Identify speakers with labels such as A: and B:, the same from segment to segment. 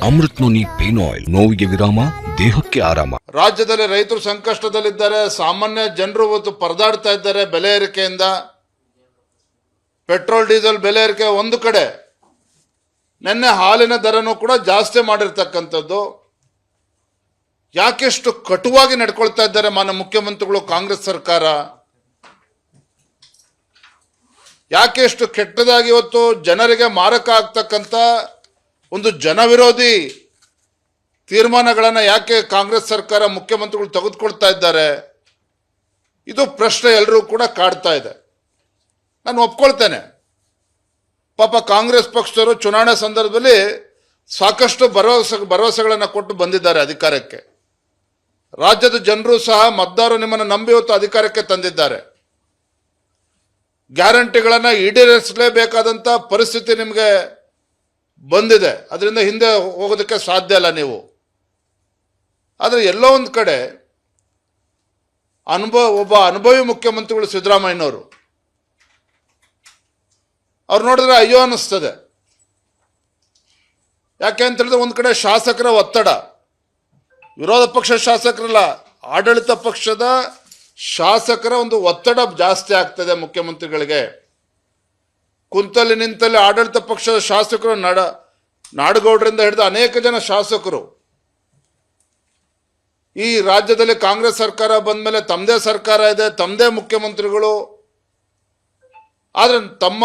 A: Amrit noni pain oil, ನೋವಿಗೆ ವಿರಾಮ, ದೇಹಕ್ಕೆ ಆರಾಮ.
B: ರಾಜ್ಯದಲ್ಲಿ ರೈತರು ಸಂಕಷ್ಟದಲ್ಲಿದ್ದಾರೆ. ಸಾಮಾನ್ಯ ಜನರು ಇವತ್ತು ಪರದಾಡ್ತಾ ಇದ್ದಾರೆ ಬೆಲೆ ಏರಿಕೆಯಿಂದ. ಪೆಟ್ರೋಲ್ ಡೀಸೆಲ್ ಬೆಲೆ ಏರಿಕೆ ಒಂದು ಕಡೆ, ನಿನ್ನೆ ಹಾಲಿನ ದರನೂ ಕೂಡ ಜಾಸ್ತಿ ಮಾಡಿರ್ತಕ್ಕಂಥದ್ದು. ಯಾಕೆಷ್ಟು ಕಟುವಾಗಿ ನಡ್ಕೊಳ್ತಾ ಇದ್ದಾರೆ ಮಾನ್ಯ ಮುಖ್ಯಮಂತ್ರಿಗಳು, ಕಾಂಗ್ರೆಸ್ ಸರ್ಕಾರ? ಯಾಕೆ ಎಷ್ಟು ಕೆಟ್ಟದಾಗಿ ಇವತ್ತು ಜನರಿಗೆ ಮಾರಕ ಆಗ್ತಕ್ಕಂಥ ಒಂದು ಜನವಿರೋಧಿ ತೀರ್ಮಾನಗಳನ್ನು ಯಾಕೆ ಕಾಂಗ್ರೆಸ್ ಸರ್ಕಾರ ಮುಖ್ಯಮಂತ್ರಿಗಳು ತೆಗೆದುಕೊಳ್ತಾ ಇದ್ದಾರೆ? ಇದು ಪ್ರಶ್ನೆ ಎಲ್ಲರೂ ಕೂಡ ಕಾಡ್ತಾ ಇದೆ. ನಾನು ಒಪ್ಕೊಳ್ತೇನೆ, ಪಾಪ ಕಾಂಗ್ರೆಸ್ ಪಕ್ಷದವರು ಚುನಾವಣೆ ಸಂದರ್ಭದಲ್ಲಿ ಸಾಕಷ್ಟು ಭರವಸೆಗಳನ್ನು ಕೊಟ್ಟು ಬಂದಿದ್ದಾರೆ ಅಧಿಕಾರಕ್ಕೆ. ರಾಜ್ಯದ ಜನರು ಸಹ ಮತದಾರರು ನಿಮ್ಮನ್ನು ನಂಬಿ ಇವತ್ತು ಅಧಿಕಾರಕ್ಕೆ ತಂದಿದ್ದಾರೆ. ಗ್ಯಾರಂಟಿಗಳನ್ನು ಈಡೇರಿಸಲೇಬೇಕಾದಂಥ ಪರಿಸ್ಥಿತಿ ನಿಮಗೆ ಬಂದಿದೆ. ಅದರಿಂದ ಹಿಂದೆ ಹೋಗೋದಕ್ಕೆ ಸಾಧ್ಯ ಇಲ್ಲ ನೀವು. ಆದರೆ ಎಲ್ಲೋ ಒಂದು ಕಡೆ ಒಬ್ಬ ಅನುಭವಿ ಮುಖ್ಯಮಂತ್ರಿಗಳು ಸಿದ್ದರಾಮಯ್ಯನವರು, ಅವ್ರು ನೋಡಿದ್ರೆ ಅಯ್ಯೋ ಅನ್ನಿಸ್ತದೆ. ಯಾಕೆ ಅಂತ ಹೇಳಿದ್ರೆ ಒಂದು ಕಡೆ ಶಾಸಕರ ಒತ್ತಡ, ವಿರೋಧ ಪಕ್ಷ ಶಾಸಕರಲ್ಲ, ಆಡಳಿತ ಪಕ್ಷದ ಶಾಸಕರ ಒಂದು ಒತ್ತಡ ಜಾಸ್ತಿ ಆಗ್ತದೆ ಮುಖ್ಯಮಂತ್ರಿಗಳಿಗೆ. ಕುಂತಲ್ಲಿ ನಿಂತಲ್ಲಿ ಆಡಳಿತ ಪಕ್ಷದ ಶಾಸಕರು, ನಾಡಗೌಡರಿಂದ ಹಿಡಿದು ಅನೇಕ ಜನ ಶಾಸಕರು ಈ ರಾಜ್ಯದಲ್ಲಿ ಕಾಂಗ್ರೆಸ್ ಸರ್ಕಾರ ಬಂದ ಮೇಲೆ ತಮ್ಮದೇ ಸರ್ಕಾರ ಇದೆ, ತಮ್ಮದೇ ಮುಖ್ಯಮಂತ್ರಿಗಳು. ಆದರೆ ತಮ್ಮ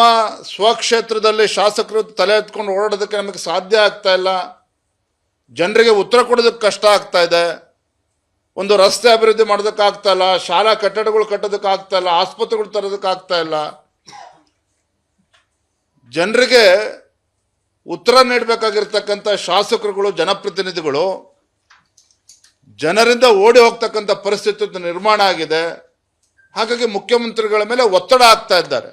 B: ಸ್ವಕ್ಷೇತ್ರದಲ್ಲಿ ಶಾಸಕರು ತಲೆ ಎತ್ಕೊಂಡು ಓಡಾಡೋದಕ್ಕೆ ನಮಗೆ ಸಾಧ್ಯ ಆಗ್ತಾ ಇಲ್ಲ. ಜನರಿಗೆ ಉತ್ತರ ಕೊಡೋದಕ್ಕೆ ಕಷ್ಟ ಆಗ್ತಾ ಇದೆ. ಒಂದು ರಸ್ತೆ ಅಭಿವೃದ್ಧಿ ಮಾಡೋದಕ್ಕಾಗ್ತಾ ಇಲ್ಲ, ಶಾಲಾ ಕಟ್ಟಡಗಳು ಕಟ್ಟೋದಕ್ಕಾಗ್ತಾ ಇಲ್ಲ, ಆಸ್ಪತ್ರೆಗಳು ತರೋದಕ್ಕಾಗ್ತಾ ಇಲ್ಲ. ಜನರಿಗೆ ಉತ್ತರ ನೀಡಬೇಕಾಗಿರ್ತಕ್ಕಂಥ ಶಾಸಕರುಗಳು, ಜನಪ್ರತಿನಿಧಿಗಳು ಜನರಿಂದ ಓಡಿ ಹೋಗ್ತಕ್ಕಂಥ ಪರಿಸ್ಥಿತಿ ನಿರ್ಮಾಣ ಆಗಿದೆ. ಹಾಗಾಗಿ ಮುಖ್ಯಮಂತ್ರಿಗಳ ಮೇಲೆ ಒತ್ತಡ ಆಗ್ತಾ ಇದ್ದಾರೆ.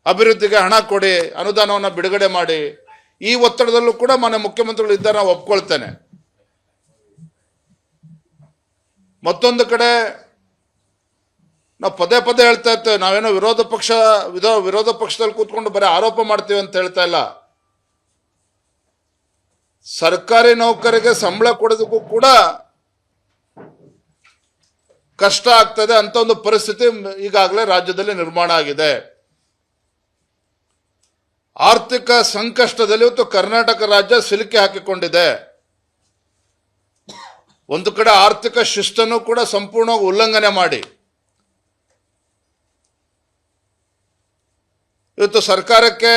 B: ಅಭಿವೃದ್ಧಿಗೆ ಹಣ ಕೊಡಿ, ಅನುದಾನವನ್ನು ಬಿಡುಗಡೆ ಮಾಡಿ. ಈ ಒತ್ತಡದಲ್ಲೂ ಕೂಡ ಮಾನ್ಯ ಮುಖ್ಯಮಂತ್ರಿಗಳು ಇದ್ದಾರೆ, ನಾವು ಒಪ್ಕೊಳ್ತೇನೆ. ಮತ್ತೊಂದು ಕಡೆ ನಾವು ಪದೇ ಪದೇ ಹೇಳ್ತಾ ಇರ್ತೇವೆ, ನಾವೇನೋ ವಿರೋಧ ಪಕ್ಷದಲ್ಲಿ ಕೂತ್ಕೊಂಡು ಬರೀ ಆರೋಪ ಮಾಡ್ತೀವಿ ಅಂತ ಹೇಳ್ತಾ ಇಲ್ಲ. ಸರ್ಕಾರಿ ನೌಕರಿಗೆ ಸಂಬಳ ಕೊಡೋದಕ್ಕೂ ಕೂಡ ಕಷ್ಟ ಆಗ್ತದೆ ಅಂತ ಒಂದು ಪರಿಸ್ಥಿತಿ ಈಗಾಗಲೇ ರಾಜ್ಯದಲ್ಲಿ ನಿರ್ಮಾಣ ಆಗಿದೆ. ಆರ್ಥಿಕ ಸಂಕಷ್ಟದಲ್ಲಿ ಇವತ್ತು ಕರ್ನಾಟಕ ರಾಜ್ಯ ಸಿಲುಕಿ ಹಾಕಿಕೊಂಡಿದೆ. ಒಂದು ಕಡೆ ಆರ್ಥಿಕ ಶಿಸ್ತನ್ನು ಕೂಡ ಸಂಪೂರ್ಣವಾಗಿ ಉಲ್ಲಂಘನೆ ಮಾಡಿ ಇವತ್ತು ಸರ್ಕಾರಕ್ಕೆ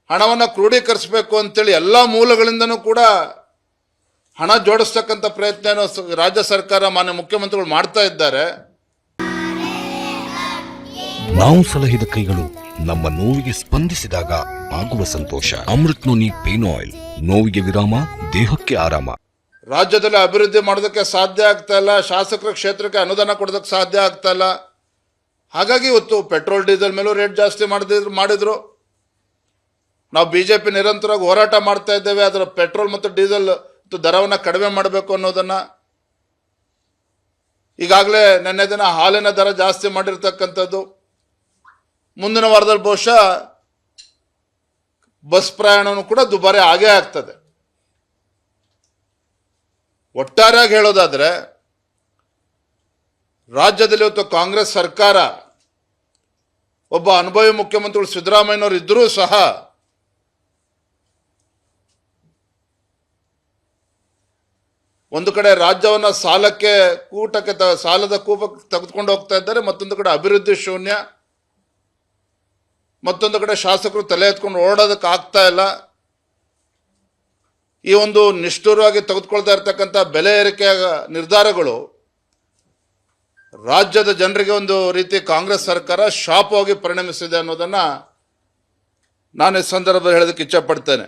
B: ಹಣವನ್ನು ಕ್ರೋಢೀಕರಿಸಬೇಕು ಅಂತೇಳಿ ಎಲ್ಲ ಮೂಲಗಳಿಂದನೂ ಕೂಡ ಹಣ ಜೋಡಿಸ್ತಕ್ಕಂಥ ಪ್ರಯತ್ನ ರಾಜ್ಯ ಸರ್ಕಾರ, ಮಾನ್ಯ ಮುಖ್ಯಮಂತ್ರಿಗಳು ಮಾಡ್ತಾ ಇದ್ದಾರೆ.
A: ನಾವು ಸಲಹಿದ ಕೈಗಳು ನಮ್ಮ ನೋವಿಗೆ ಸ್ಪಂದಿಸಿದಾಗ ಆಗುವ ಸಂತೋಷ. ಅಮೃತ್ ನೋನಿ ಪೇನ್ ಆಯಿಲ್, ನೋವಿಗೆ ವಿರಾಮ, ದೇಹಕ್ಕೆ ಆರಾಮ.
B: ರಾಜ್ಯದಲ್ಲಿ ಅಭಿವೃದ್ಧಿ ಮಾಡೋದಕ್ಕೆ ಸಾಧ್ಯ ಆಗ್ತಾ ಇಲ್ಲ, ಶಾಸಕರ ಕ್ಷೇತ್ರಕ್ಕೆ ಅನುದಾನ ಕೊಡೋದಕ್ಕೆ ಸಾಧ್ಯ ಆಗ್ತಾ ಇಲ್ಲ. ಹಾಗಾಗಿ ಇವತ್ತು ಪೆಟ್ರೋಲ್ ಡೀಸೆಲ್ ಮೇಲೂ ರೇಟ್ ಜಾಸ್ತಿ ಮಾಡಿದ್ರು. ನಾವು ಬಿಜೆಪಿ ನಿರಂತರವಾಗಿ ಹೋರಾಟ ಮಾಡ್ತಾ ಇದ್ದೇವೆ, ಅದರ ಪೆಟ್ರೋಲ್ ಮತ್ತು ಡೀಸೆಲ್ ದರವನ್ನು ಕಡಿಮೆ ಮಾಡಬೇಕು ಅನ್ನೋದನ್ನ. ಈಗಾಗಲೇ ನಿನ್ನೆ ದಿನ ಹಾಲಿನ ದರ ಜಾಸ್ತಿ ಮಾಡಿರ್ತಕ್ಕಂಥದ್ದು. ಮುಂದಿನ ವಾರದಲ್ಲಿ ಬಹುಶಃ ಬಸ್ ಪ್ರಯಾಣವೂ ಕೂಡ ದುಬಾರಿ ಆಗೇ ಆಗ್ತದೆ. ಒಟ್ಟಾರೆಯಾಗಿ ಹೇಳೋದಾದ್ರೆ ರಾಜ್ಯದಲ್ಲಿ ಇವತ್ತು ಕಾಂಗ್ರೆಸ್ ಸರ್ಕಾರ, ಒಬ್ಬ ಅನುಭವಿ ಮುಖ್ಯಮಂತ್ರಿಗಳು ಸಿದ್ದರಾಮಯ್ಯನವರು ಇದ್ದರೂ ಸಹ ಒಂದು ಕಡೆ ರಾಜ್ಯವನ್ನು ಸಾಲದ ಕೂಪಕ್ಕೆ ತೆಗೆದುಕೊಂಡು ಹೋಗ್ತಾ ಇದ್ದಾರೆ, ಮತ್ತೊಂದು ಕಡೆ ಅಭಿವೃದ್ಧಿ ಶೂನ್ಯ, ಮತ್ತೊಂದು ಕಡೆ ಶಾಸಕರು ತಲೆ ಎತ್ಕೊಂಡು ಓಡೋದಕ್ಕೆ ಆಗ್ತಾ ಇಲ್ಲ. ಈ ಒಂದು ನಿಷ್ಠುರವಾಗಿ ತೆಗೆದುಕೊಳ್ತಾ ಇರ್ತಕ್ಕಂಥ ಬೆಲೆ ಏರಿಕೆಯ ನಿರ್ಧಾರಗಳು ರಾಜ್ಯದ ಜನರಿಗೆ ಒಂದು ರೀತಿ ಕಾಂಗ್ರೆಸ್ ಸರ್ಕಾರ ಶಾಪವಾಗಿ ಪರಿಣಮಿಸಿದೆ ಅನ್ನೋದನ್ನ ನಾನು ಈ ಸಂದರ್ಭದಲ್ಲಿ ಹೇಳೋದಕ್ಕೆ ಇಚ್ಛೆ ಪಡ್ತೇನೆ.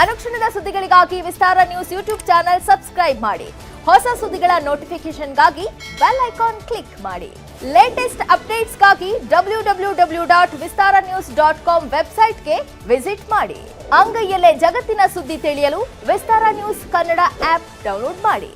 C: ಅನುಕ್ಷಣದ ಸುದ್ದಿಗಳಿಗಾಗಿ ವಿಸ್ತಾರ ನ್ಯೂಸ್ ಯೂಟ್ಯೂಬ್ ಚಾನೆಲ್ ಸಬ್ಸ್ಕ್ರೈಬ್ ಮಾಡಿ. ಹೊಸ ಸುದ್ದಿಗಳ ನೋಟಿಫಿಕೇಶನ್ಗಾಗಿ ಬೆಲ್ ಐಕಾನ್ ಕ್ಲಿಕ್ ಮಾಡಿ. ಲೇಟೆಸ್ಟ್ ಅಪ್ಡೇಟ್ಸ್ಗಾಗಿ www.vistaranews.com ವೆಬ್ಸೈಟ್ಗೆ ವಿಸಿಟ್ ಮಾಡಿ. ಅಂಗೈಯಲ್ಲೇ ಜಗತ್ತಿನ ಸುದ್ದಿ ತಿಳಿಯಲು ವಿಸ್ತಾರ ನ್ಯೂಸ್ ಕನ್ನಡ ಆಪ್ ಡೌನ್ಲೋಡ್ ಮಾಡಿ.